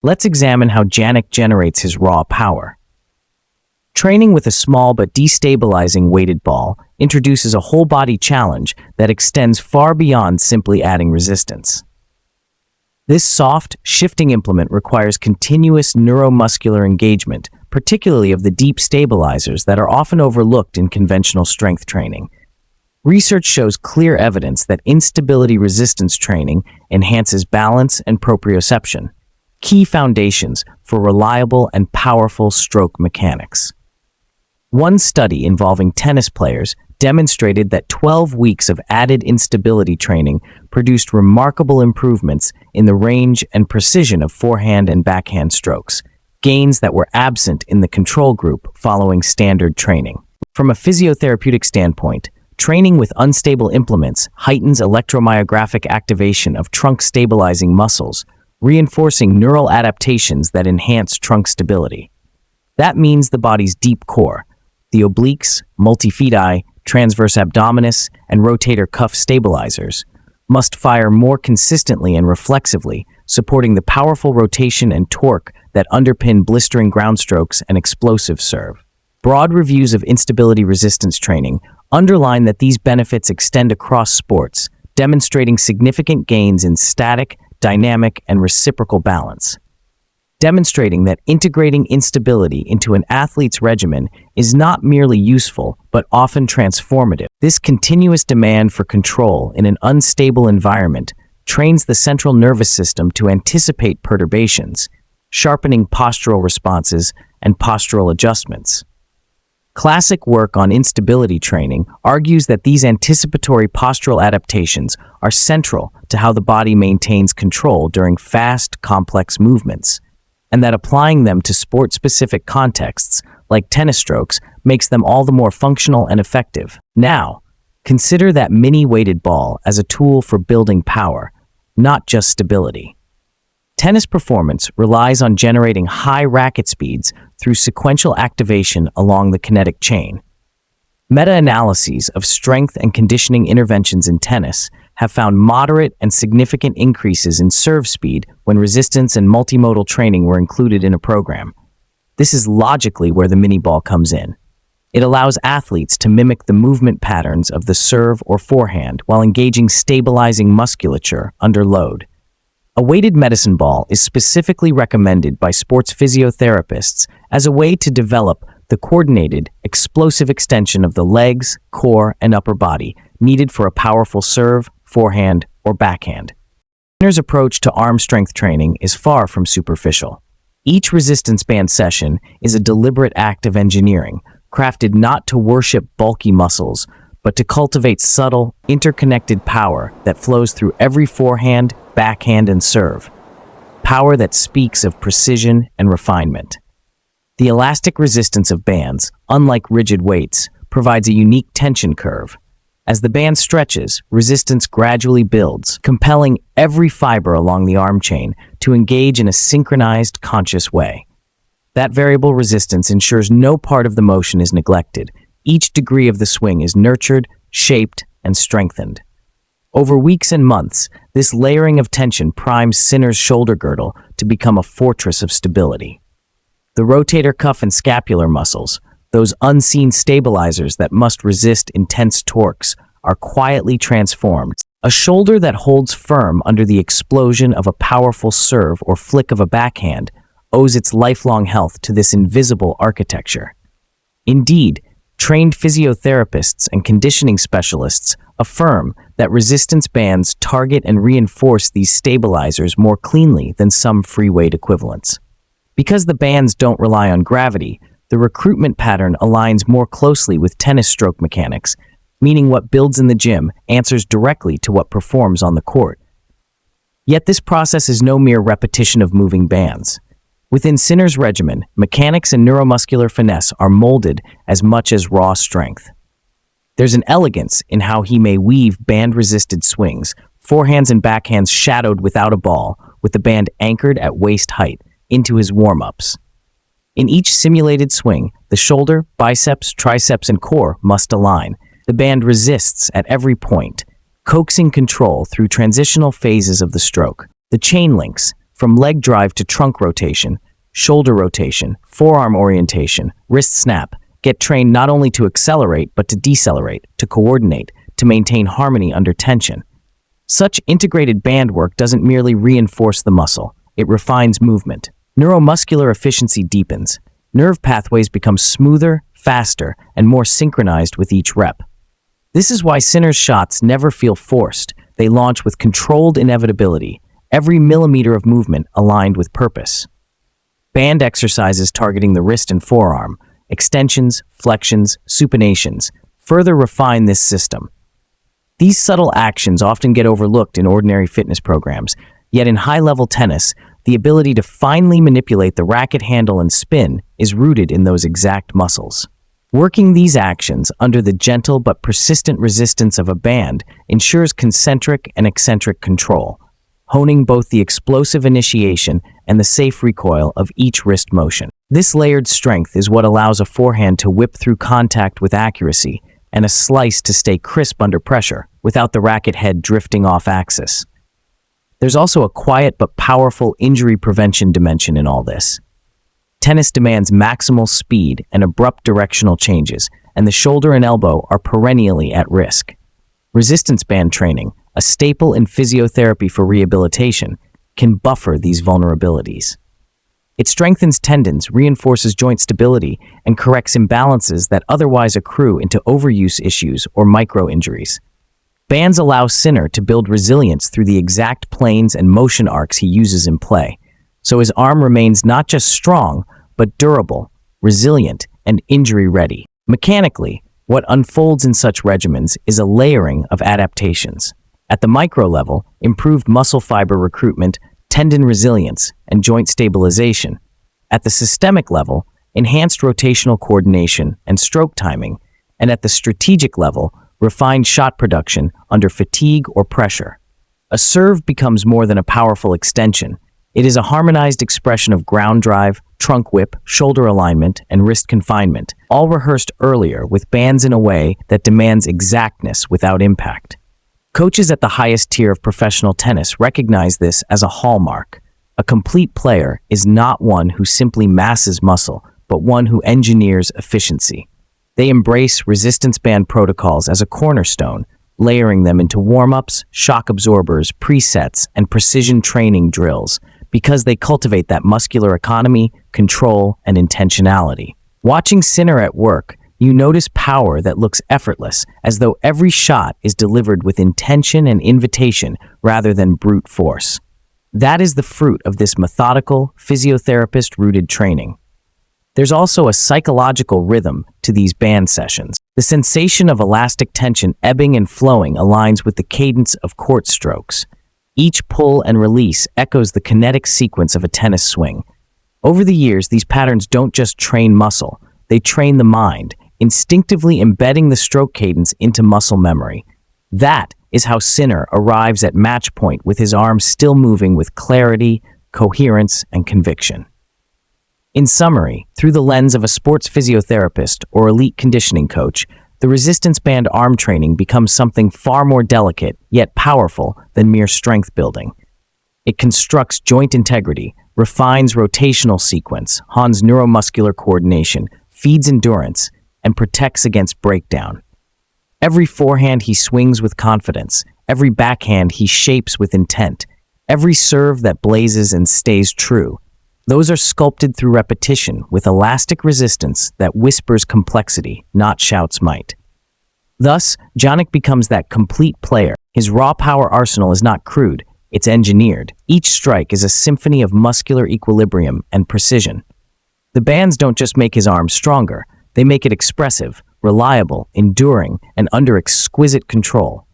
Let's examine how Jannik generates his raw power. Training with a small but destabilizing weighted ball introduces a whole-body challenge that extends far beyond simply adding resistance. This soft, shifting implement requires continuous neuromuscular engagement, particularly of the deep stabilizers that are often overlooked in conventional strength training. Research shows clear evidence that instability resistance training enhances balance and proprioception, key foundations for reliable and powerful stroke mechanics. One study involving tennis players demonstrated that 12 weeks of added instability training produced remarkable improvements in the range and precision of forehand and backhand strokes, gains that were absent in the control group following standard training. From a physiotherapeutic standpoint, training with unstable implements heightens electromyographic activation of trunk-stabilizing muscles, reinforcing neural adaptations that enhance trunk stability. That means the body's deep core, the obliques, multifidi, transverse abdominis, and rotator cuff stabilizers, must fire more consistently and reflexively, supporting the powerful rotation and torque that underpin blistering ground strokes and explosive serve. Broad reviews of instability resistance training underline that these benefits extend across sports, demonstrating significant gains in static, dynamic, and reciprocal balance. Demonstrating that integrating instability into an athlete's regimen is not merely useful, but often transformative. This continuous demand for control in an unstable environment trains the central nervous system to anticipate perturbations, sharpening postural responses and postural adjustments. Classic work on instability training argues that these anticipatory postural adaptations are central to how the body maintains control during fast, complex movements, and that applying them to sport-specific contexts, like tennis strokes, makes them all the more functional and effective. Now, consider that mini-weighted ball as a tool for building power, not just stability. Tennis performance relies on generating high racket speeds through sequential activation along the kinetic chain. Meta-analyses of strength and conditioning interventions in tennis have found moderate and significant increases in serve speed when resistance and multimodal training were included in a program. This is logically where the mini ball comes in. It allows athletes to mimic the movement patterns of the serve or forehand while engaging stabilizing musculature under load. A weighted medicine ball is specifically recommended by sports physiotherapists as a way to develop the coordinated, explosive extension of the legs, core, and upper body needed for a powerful serve, forehand, or backhand. Sinner's approach to arm strength training is far from superficial. Each resistance band session is a deliberate act of engineering, crafted not to worship bulky muscles, but to cultivate subtle, interconnected power that flows through every forehand, backhand, and serve. Power that speaks of precision and refinement. The elastic resistance of bands, unlike rigid weights, provides a unique tension curve. As the band stretches, resistance gradually builds, compelling every fiber along the arm chain to engage in a synchronized, conscious way. That variable resistance ensures no part of the motion is neglected. Each degree of the swing is nurtured, shaped, and strengthened. Over weeks and months, this layering of tension primes Sinner's shoulder girdle to become a fortress of stability. The rotator cuff and scapular muscles, those unseen stabilizers that must resist intense torques, are quietly transformed. A shoulder that holds firm under the explosion of a powerful serve or flick of a backhand owes its lifelong health to this invisible architecture. Indeed, trained physiotherapists and conditioning specialists affirm that resistance bands target and reinforce these stabilizers more cleanly than some free weight equivalents. Because the bands don't rely on gravity, the recruitment pattern aligns more closely with tennis stroke mechanics, meaning what builds in the gym answers directly to what performs on the court. Yet this process is no mere repetition of moving bands. Within Sinner's regimen, mechanics and neuromuscular finesse are molded as much as raw strength. There's an elegance in how he may weave band-resisted swings, forehands and backhands shadowed without a ball, with the band anchored at waist height, into his warm-ups. In each simulated swing, the shoulder, biceps, triceps, and core must align. The band resists at every point, coaxing control through transitional phases of the stroke. The chain links, from leg drive to trunk rotation, shoulder rotation, forearm orientation, wrist snap, get trained not only to accelerate but to decelerate, to coordinate, to maintain harmony under tension. Such integrated band work doesn't merely reinforce the muscle, it refines movement. Neuromuscular efficiency deepens. Nerve pathways become smoother, faster, and more synchronized with each rep. This is why Sinner's shots never feel forced. They launch with controlled inevitability, every millimeter of movement aligned with purpose. Band exercises targeting the wrist and forearm, extensions, flexions, supinations, further refine this system. These subtle actions often get overlooked in ordinary fitness programs, yet in high-level tennis, the ability to finely manipulate the racket handle and spin is rooted in those exact muscles. Working these actions under the gentle but persistent resistance of a band ensures concentric and eccentric control, honing both the explosive initiation and the safe recoil of each wrist motion. This layered strength is what allows a forehand to whip through contact with accuracy and a slice to stay crisp under pressure without the racket head drifting off axis. There's also a quiet but powerful injury prevention dimension in all this. Tennis demands maximal speed and abrupt directional changes, and the shoulder and elbow are perennially at risk. Resistance band training, a staple in physiotherapy for rehabilitation, can buffer these vulnerabilities. It strengthens tendons, reinforces joint stability, and corrects imbalances that otherwise accrue into overuse issues or micro-injuries. Bands allow Sinner to build resilience through the exact planes and motion arcs he uses in play, so his arm remains not just strong, but durable, resilient, and injury-ready. Mechanically, what unfolds in such regimens is a layering of adaptations. At the micro level, improved muscle fiber recruitment, tendon resilience, and joint stabilization. At the systemic level, enhanced rotational coordination and stroke timing, and at the strategic level, refined shot production under fatigue or pressure. A serve becomes more than a powerful extension. It is a harmonized expression of ground drive, trunk whip, shoulder alignment, and wrist confinement, all rehearsed earlier with bands in a way that demands exactness without impact. Coaches at the highest tier of professional tennis recognize this as a hallmark. A complete player is not one who simply masses muscle, but one who engineers efficiency. They embrace resistance band protocols as a cornerstone, layering them into warm-ups, shock absorbers, presets, and precision training drills, because they cultivate that muscular economy, control, and intentionality. Watching Sinner at work, you notice power that looks effortless, as though every shot is delivered with intention and invitation rather than brute force. That is the fruit of this methodical, physiotherapist-rooted training. There's also a psychological rhythm to these band sessions. The sensation of elastic tension ebbing and flowing aligns with the cadence of court strokes. Each pull and release echoes the kinetic sequence of a tennis swing. Over the years, these patterns don't just train muscle, they train the mind, instinctively embedding the stroke cadence into muscle memory. That is how Sinner arrives at match point with his arms still moving with clarity, coherence, and conviction. In summary, through the lens of a sports physiotherapist or elite conditioning coach, the resistance band arm training becomes something far more delicate yet powerful than mere strength building. It constructs joint integrity, refines rotational sequence, hones neuromuscular coordination, feeds endurance, and protects against breakdown. Every forehand he swings with confidence, every backhand he shapes with intent, every serve that blazes and stays true. Those are sculpted through repetition with elastic resistance that whispers complexity, not shouts might. Thus, Jannik becomes that complete player. His raw power arsenal is not crude, it's engineered. Each strike is a symphony of muscular equilibrium and precision. The bands don't just make his arms stronger, they make it expressive, reliable, enduring, and under exquisite control.